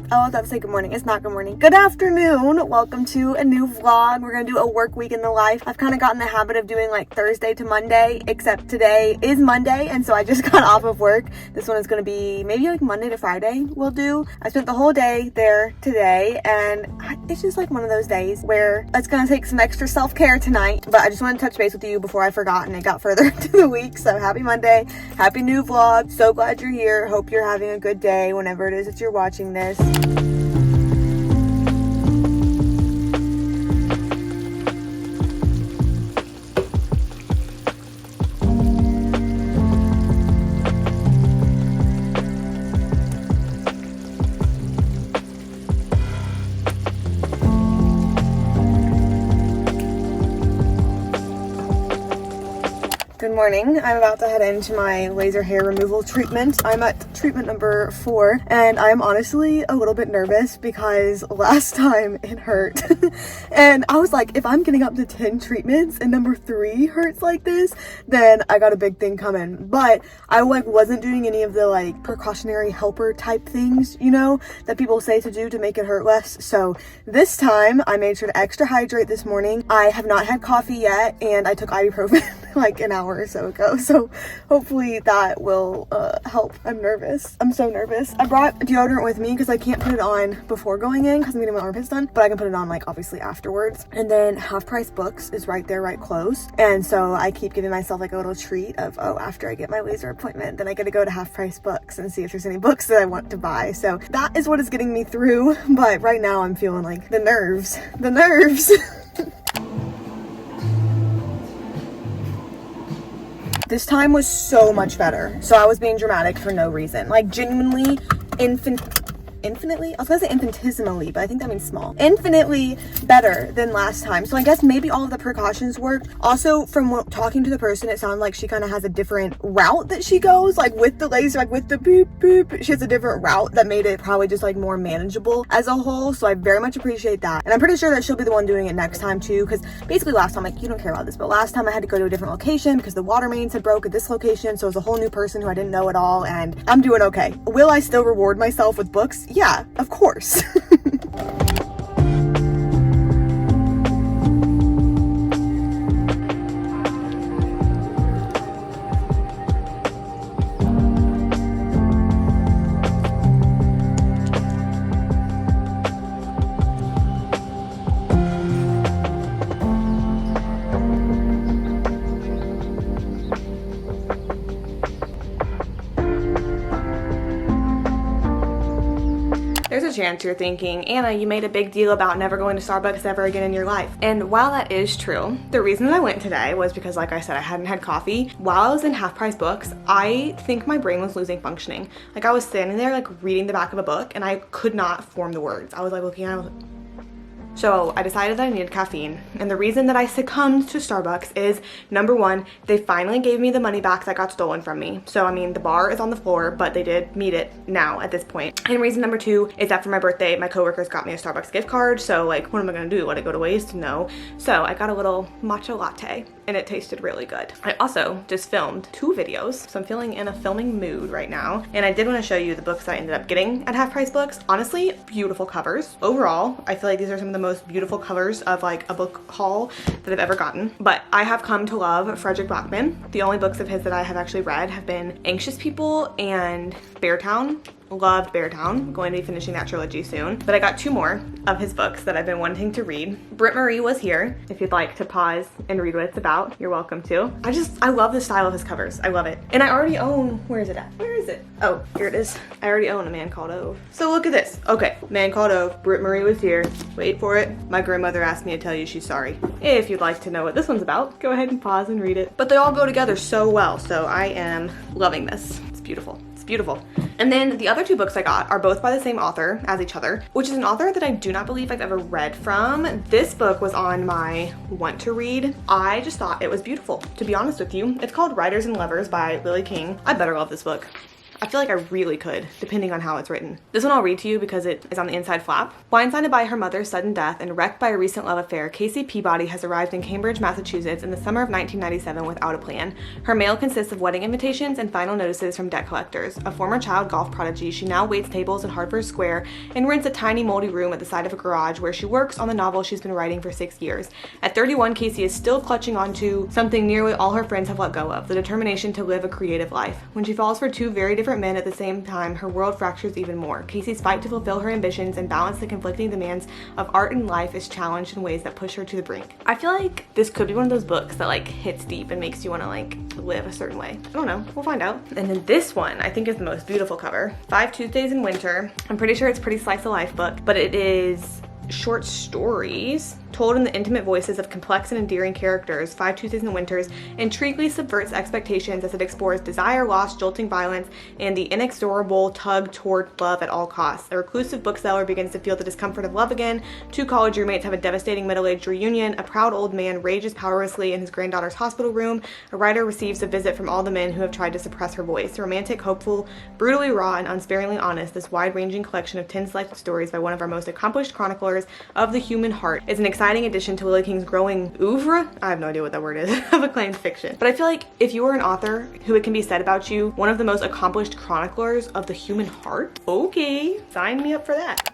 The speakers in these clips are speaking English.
Oh, I was about to say good morning. It's not good morning. Good afternoon. Welcome to a new vlog. We're gonna do a work week in the life. I've kind of gotten the habit of doing like Thursday to Monday, except today is Monday, and so I just got off of work. This one is gonna be maybe like Monday to Friday we'll do. I spent the whole day there today, and it's just like one of those days where it's gonna take some extra self-care tonight, but I just want to touch base with you before I forgot and it got further into the week. So happy Monday, happy new vlog. So glad you're here. Hope you're having a good day whenever it is that you're watching this. Good morning. I'm about to head into my laser hair removal treatment. I'm at treatment number 4, and I'm honestly a little bit nervous because last time it hurt. And I was like, if I'm getting up to 10 treatments and number 3 hurts like this, then I got a big thing coming. But I wasn't doing any of the precautionary helper type things, you know, that people say to do to make it hurt less. So this time I made sure to extra hydrate this morning. I have not had coffee yet, and I took ibuprofen like an hour or so ago, so hopefully that will help. I'm nervous. I'm so nervous. I brought deodorant with me because I can't put it on before going in because I'm getting my armpits done, but I can put it on obviously afterwards. And then Half Price Books is right there, right close, and so I keep giving myself a little treat of, oh, after I get my laser appointment, then I get to go to Half Price Books and see if there's any books that I want to buy. So that is what is getting me through, but right now I'm feeling like the nerves. This time was so much better. So I was being dramatic for no reason. Genuinely, infinitely, I was gonna say infinitesimally, but I think that means small. Infinitely better than last time. So I guess maybe all of the precautions worked. Also, from talking to the person, it sounded like she kind of has a different route that she goes, with the laser, with the beep beep. She has a different route that made it probably just more manageable as a whole. So I very much appreciate that. And I'm pretty sure that she'll be the one doing it next time too, because basically last time, you don't care about this, but last time I had to go to a different location because the water mains had broke at this location. So it was a whole new person who I didn't know at all, and I'm doing okay. Will I still reward myself with books? Yeah, of course. There's a chance you're thinking, Anna, you made a big deal about never going to Starbucks ever again in your life. And while that is true, the reason that I went today was because, like I said, I hadn't had coffee. While I was in Half Price Books, I think my brain was losing functioning. I was standing there reading the back of a book, and I could not form the words. I was looking at it, so I decided that I needed caffeine, and the reason that I succumbed to Starbucks is, number 1, they finally gave me the money back that got stolen from me. So I mean, the bar is on the floor, but they did meet it now at this point. And reason number 2 is that for my birthday, my coworkers got me a Starbucks gift card. So what am I gonna do? Let it go to waste? No. So I got a little matcha latte, and it tasted really good. I also just filmed 2 videos, so I'm feeling in a filming mood right now. And I did want to show you the books I ended up getting at Half Price Books. Honestly, beautiful covers. Overall, I feel like these are some of the most beautiful covers of a book haul that I've ever gotten. But I have come to love Frederick Blackman. The only books of his that I have actually read have been Anxious People and Beartown. Loved Beartown. Going to be finishing that trilogy soon. But I got 2 more of his books that I've been wanting to read. Britt Marie was here. If you'd like to pause and read what it's about, you're welcome to. I love the style of his covers. I love it. And I already own, where is it at? Where is it? Oh, here it is. I already own A Man Called Ove. So look at this. Okay, Man Called Ove. Britt Marie was here. Wait for it. My grandmother asked me to tell you she's sorry. If you'd like to know what this one's about, go ahead and pause and read it. But they all go together so well, so I am loving this. It's beautiful. Beautiful. And then the other 2 books I got are both by the same author as each other, which is an author that I do not believe I've ever read from. This book was on my want to read. I just thought it was beautiful, to be honest with you. It's called Writers and Lovers by Lily King. I better love this book. I feel like I really could, depending on how it's written. This one I'll read to you because it is on the inside flap. Blindsided by her mother's sudden death and wrecked by a recent love affair, Casey Peabody has arrived in Cambridge, Massachusetts in the summer of 1997 without a plan. Her mail consists of wedding invitations and final notices from debt collectors. A former child golf prodigy, she now waits tables at Hartford Square and rents a tiny moldy room at the side of a garage where she works on the novel she's been writing for 6 years. At 31, Casey is still clutching onto something nearly all her friends have let go of, the determination to live a creative life. When she falls for two very different men at the same time, her world fractures even more. Casey's fight to fulfill her ambitions and balance the conflicting demands of art and life is challenged in ways that push her to the brink. I feel like this could be one of those books that like hits deep and makes you want to like live a certain way. I don't know, we'll find out. And then this one I think is the most beautiful cover. 5 Tuesdays in Winter. I'm pretty sure it's a pretty slice of life book, but it is short stories told in the intimate voices of complex and endearing characters. 5 Tuesdays and Winters intriguingly subverts expectations as it explores desire, loss, jolting violence, and the inexorable tug toward love at all costs. A reclusive bookseller begins to feel the discomfort of love again. 2 college roommates have a devastating middle-aged reunion. A proud old man rages powerlessly in his granddaughter's hospital room. A writer receives a visit from all the men who have tried to suppress her voice. Romantic, hopeful, brutally raw, and unsparingly honest, this wide-ranging collection of 10 selected stories by one of our most accomplished chroniclers of the human heart is an exciting addition to Lily King's growing oeuvre, I have no idea what that word is, of acclaimed fiction. But I feel like if you were an author who it can be said about you, one of the most accomplished chroniclers of the human heart, okay, sign me up for that.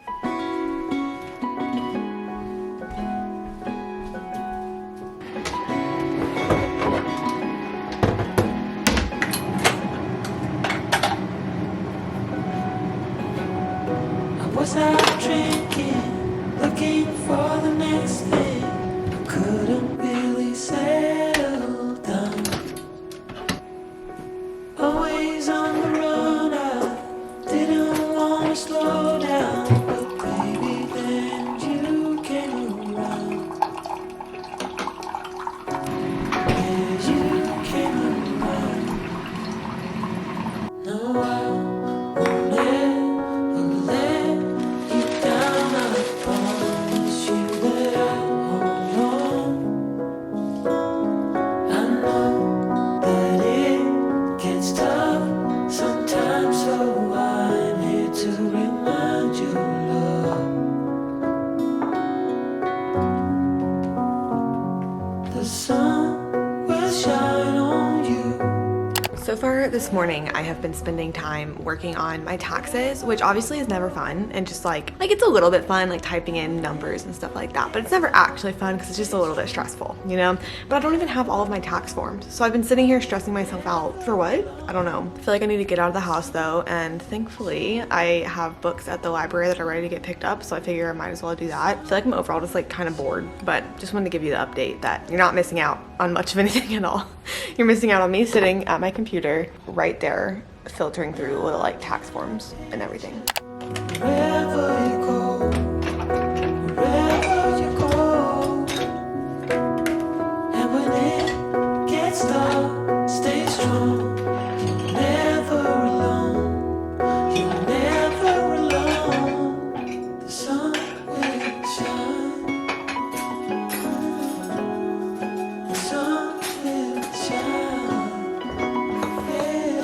I was out drinking, looking for the next thing. I couldn't really settle down. Always on the run, I didn't want to slow down. But baby, then you came around. Yeah, you came around. No, I won't never let you down. I promise you that I'll hold on. I know that it gets tough sometimes, so I'm here to remind you, love. The sun will shine on you. So far this morning, I have been spending time working on my taxes, which obviously is never fun, and just like it's a little bit fun, like typing in numbers and stuff like that, but it's never actually fun because it's just a little bit stressful, you know? But I don't even have all of my tax forms. So I've been sitting here stressing myself out for what? I don't know. I feel like I need to get out of the house though, and thankfully I have books at the library that are ready to get picked up, so I figure I might as well do that. I feel like I'm overall just like kind of bored, but just wanted to give you the update that you're not missing out on much of anything at all. You're missing out on me sitting at my computer right there filtering through little like tax forms and everything. Wherever you go, wherever you go, and when it gets dark, stay strong. You're never alone. You're never alone. The sun will shine. The sun will shine. Yeah.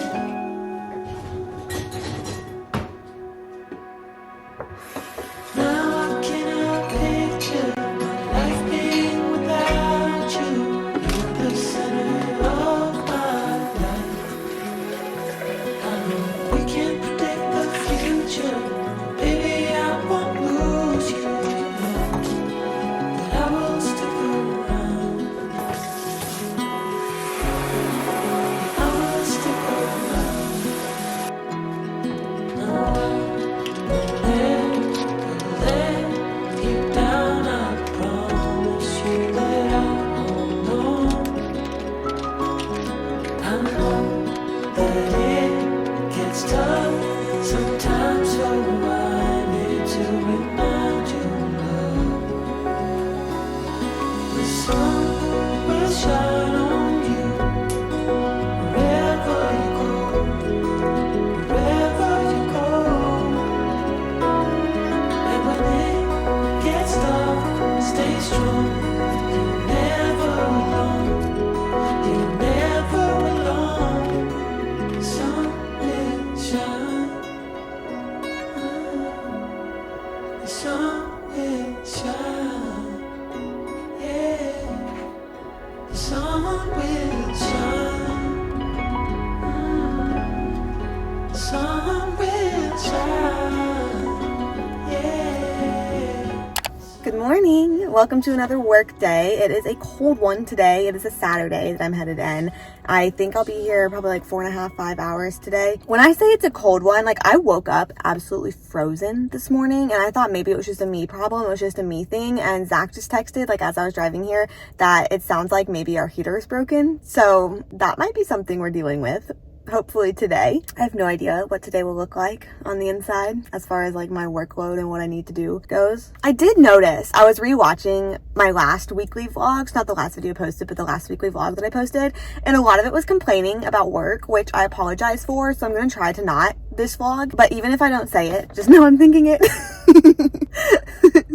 welcome to another work day. It is a cold one today. It is a Saturday that I'm headed in. I think I'll be here probably like 4.5, 5 hours today. When I say it's a cold one, like I woke up absolutely frozen this morning and I thought maybe it was just a me problem. It was just a me thing. And Zach just texted, like as I was driving here, that it sounds like maybe our heater is broken. So that might be something we're dealing with. Hopefully today. I have no idea what today will look like on the inside as far as like my workload and what I need to do goes. I did notice, I was rewatching my last weekly vlogs, not the last video posted, but the last weekly vlog that I posted, and a lot of it was complaining about work, which I apologize for, so I'm gonna try to not this vlog, but even if I don't say it, just know I'm thinking it.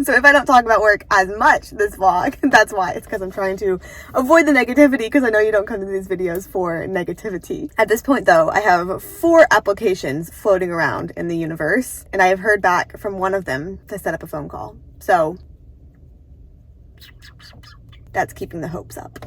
So if I don't talk about work as much this vlog, that's why. It's because I'm trying to avoid the negativity, because I know you don't come to these videos for negativity. At this point though, I have 4 applications floating around in the universe, and I have heard back from one of them to set up a phone call. So that's keeping the hopes up.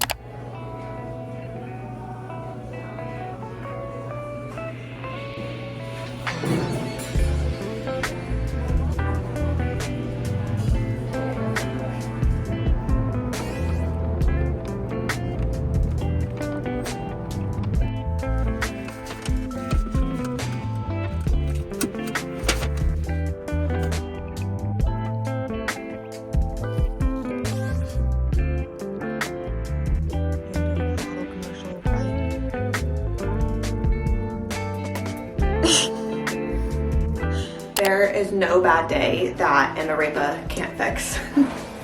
There is no bad day that an arepa can't fix.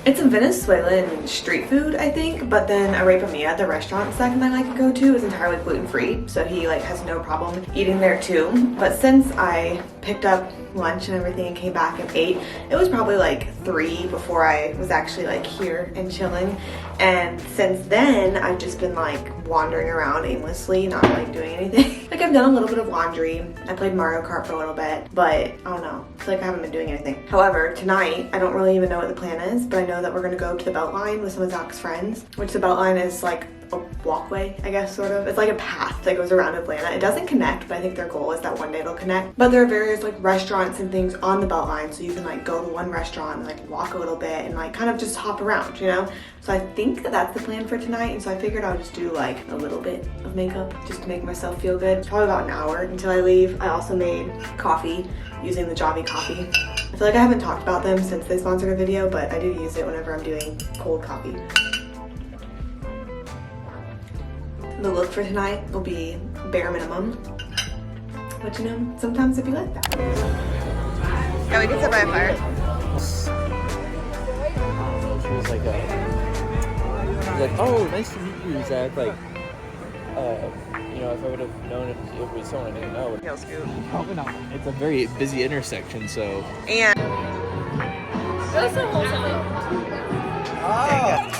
It's a Venezuelan street food, I think, but then a.bea.s, the restaurant Zach and I like to go to, is entirely gluten-free, so he like has no problem eating there too. But since I picked up lunch and everything and came back and ate, it was probably like 3 before I was actually like here and chilling. And since then, I've just been like wandering around aimlessly, not like doing anything. Like I've done a little bit of laundry. I played Mario Kart for a little bit, but I don't know. I feel like I haven't been doing anything. However, tonight, I don't really even know what the plan is, but I know that we're gonna go to the Beltline with some of Zach's friends, which the Beltline is like a walkway, I guess, sort of. It's like a path that goes around Atlanta. It doesn't connect, but I think their goal is that one day it'll connect. But there are various like restaurants and things on the Beltline, so you can like go to one restaurant and like walk a little bit and like kind of just hop around, you know? So I think that that's the plan for tonight, and so I figured I would just do like a little bit of makeup just to make myself feel good. It's probably about an hour until I leave. I also made coffee using the Javi coffee. I feel like I haven't talked about them since they sponsored a video, but I do use it whenever I'm doing cold coffee. The look for tonight will be bare minimum, but you know, sometimes it'd be like that. Yeah, we can sit by a fire. She was like, oh, nice to meet you, Zach. Like, you know, if I would have known if it was someone I didn't know. Heel scoop. Probably not. It's a very busy intersection, so. And. Oh.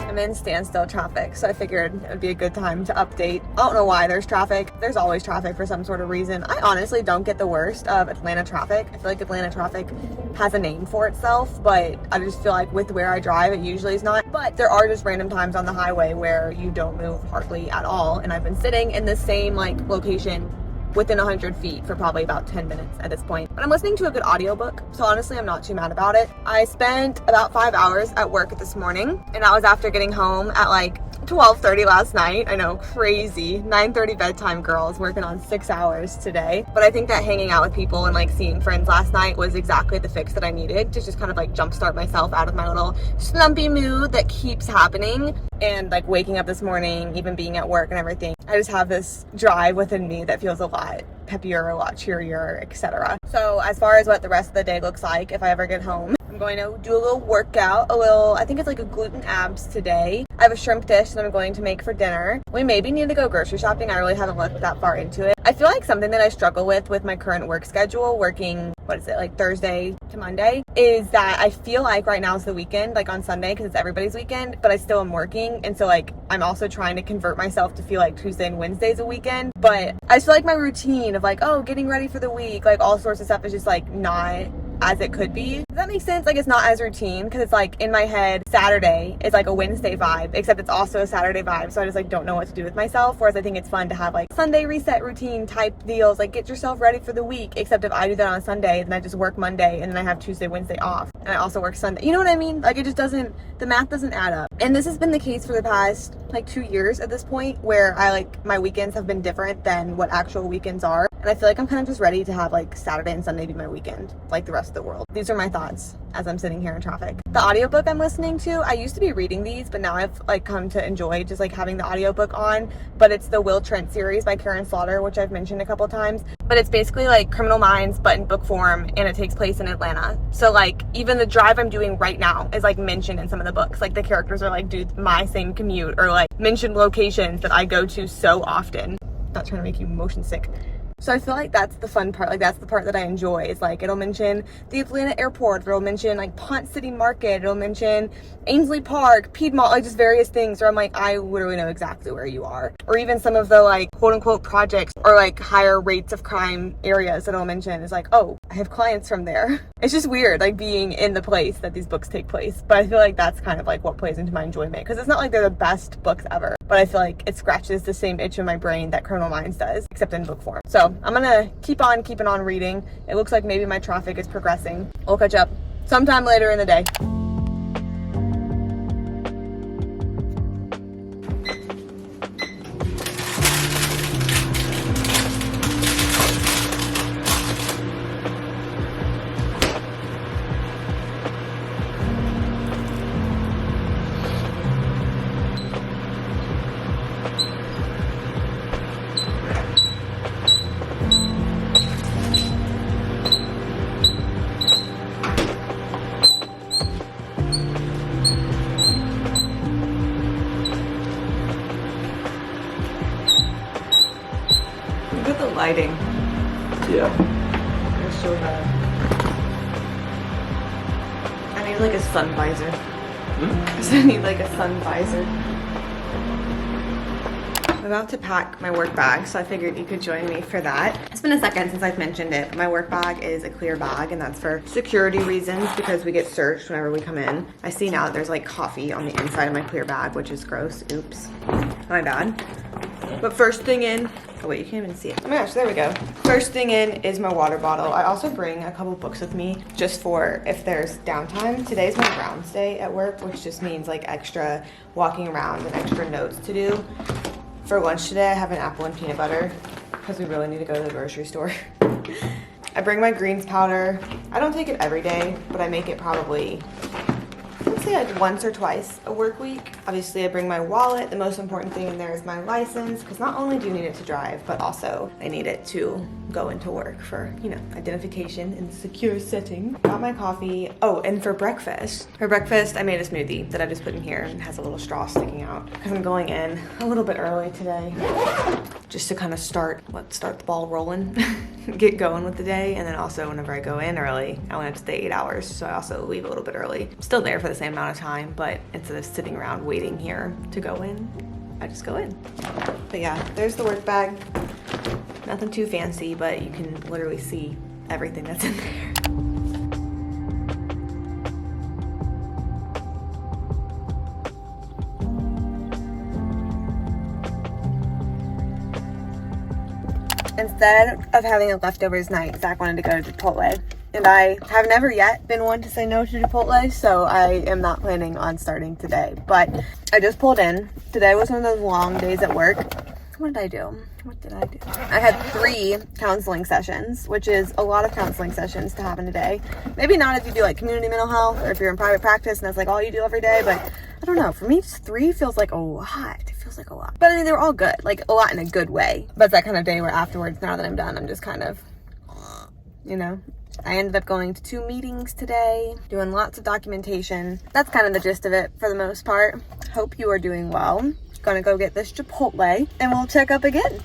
I'm in standstill traffic, so I figured it would be a good time to update. I don't know why there's traffic. There's always traffic for some sort of reason. I honestly don't get the worst of Atlanta traffic. I feel like Atlanta traffic has a name for itself, but I just feel like with where I drive, it usually is not. But there are just random times on the highway where you don't move hardly at all, and I've been sitting in the same like location within 100 feet for probably about 10 minutes at this point. But I'm listening to a good audiobook, so honestly, I'm not too mad about it. I spent about 5 hours at work this morning, and that was after getting home at like 12:30 last night. I know, crazy. 9:30 bedtime, girls, working on 6 hours today. But I think that hanging out with people and like seeing friends last night was exactly the fix that I needed to just kind of like jumpstart myself out of my little slumpy mood that keeps happening. And like waking up this morning, even being at work and everything, I just have this drive within me that feels a lot peppier, a lot cheerier, etc. So as far as what the rest of the day looks like, if I ever get home, I'm going to do a little workout, I think it's like a gluten abs today. I have a shrimp dish that I'm going to make for dinner. We maybe need to go grocery shopping. I really haven't looked that far into it. I feel like something that I struggle with my current work schedule, working, like Thursday to Monday, is that I feel like right now is the weekend, like on Sunday, because it's everybody's weekend, but I still am working. And so like, I'm also trying to convert myself to feel like Tuesday and Wednesday's a weekend. But I just feel like my routine of like, oh, getting ready for the week, like all sorts of stuff is just like not as it could be. Does that make sense? Like, it's not as routine, because it's like in my head Saturday is like a Wednesday vibe, except it's also a Saturday vibe, so I just like don't know what to do with myself. Whereas I think it's fun to have like Sunday reset routine type deals, like get yourself ready for the week, except if I do that on Sunday, then I just work Monday and then I have Tuesday, Wednesday off, and I also work Sunday. You know what I mean? Like, it just doesn't, the math doesn't add up. And this has been the case for the past like 2 years at this point, where I like, my weekends have been different than what actual weekends are. And I feel like I'm kind of just ready to have like Saturday and Sunday be my weekend, like the rest of the world. These are my thoughts as I'm sitting here in traffic. The audiobook I'm listening to, I used to be reading these, but now I've like come to enjoy just like having the audiobook on. But it's the Will Trent series by Karen Slaughter, which I've mentioned a couple times. But it's basically like Criminal Minds, but in book form, and it takes place in Atlanta. So like even the drive I'm doing right now is like mentioned in some of the books. Like the characters are like, do my same commute, or like mention locations that I go to so often. Not trying to make you motion sick. So I feel like that's the fun part. Like, that's the part that I enjoy. Is like, it'll mention the Atlanta airport, it'll mention like Pont City Market, it'll mention Ainsley Park, Piedmont, like just various things where I'm like, I literally know exactly where you are. Or even some of the like quote unquote projects or like higher rates of crime areas that it'll mention is like, oh, I have clients from there. It's just weird, like being in the place that these books take place. But I feel like that's kind of like what plays into my enjoyment, because it's not like they're the best books ever, but I feel like it scratches the same itch in my brain that Criminal Minds does, except in book form. So I'm gonna keep on keeping on reading. It looks like maybe my traffic is progressing. I'll catch up sometime later in the day. Look at the lighting. Yeah. It's so bad. I need like a sun visor. I need like a sun visor. I'm about to pack my work bag, so I figured you could join me for that. It's been a second since I've mentioned it, but my work bag is a clear bag, and that's for security reasons because we get searched whenever we come in. I see now that there's like coffee on the inside of my clear bag, which is gross. Oops. My bad. But first thing in, oh wait, you can't even see it. Oh my gosh, there we go. First thing in is my water bottle. I also bring a couple books with me just for if there's downtime. Today's my rounds day at work, which just means like extra walking around and extra notes to do. For lunch today, I have an apple and peanut butter because we really need to go to the grocery store. I bring my greens powder. I don't take it every day, but I make it probably, I'd say like once or twice a work week. Obviously, I bring my wallet. The most important thing in there is my license, because not only do you need it to drive, but also I need it to go into work for, you know, identification in a secure setting. Got my coffee. Oh, and for breakfast, I made a smoothie that I just put in here and has a little straw sticking out because I'm going in a little bit early today, just to kind of start the ball rolling, get going with the day. And then also whenever I go in early, I want it to stay 8 hours, so I also leave a little bit early. I'm still there for the same amount of time, but instead of sitting around waiting here to go in, I just go in. But yeah, there's the work bag. Nothing too fancy, but you can literally see everything that's in there. Instead of having a leftovers night, Zach wanted to go to Chipotle. And I have never yet been one to say no to Chipotle, so I am not planning on starting today. But I just pulled in. Today was one of those long days at work. What did I do? I had 3 counseling sessions, which is a lot of counseling sessions to have in a day. Maybe not if you do like community mental health or if you're in private practice and that's like all you do every day, but I don't know. For me, just 3 feels like a lot. It feels like a lot. But I mean, they were all good, like a lot in a good way. But it's that kind of day where afterwards, now that I'm done, I'm just kind of, you know. I ended up going to 2 meetings today, doing lots of documentation. That's kind of the gist of it for the most part. Hope you are doing well. Gonna go get this Chipotle and we'll check up again.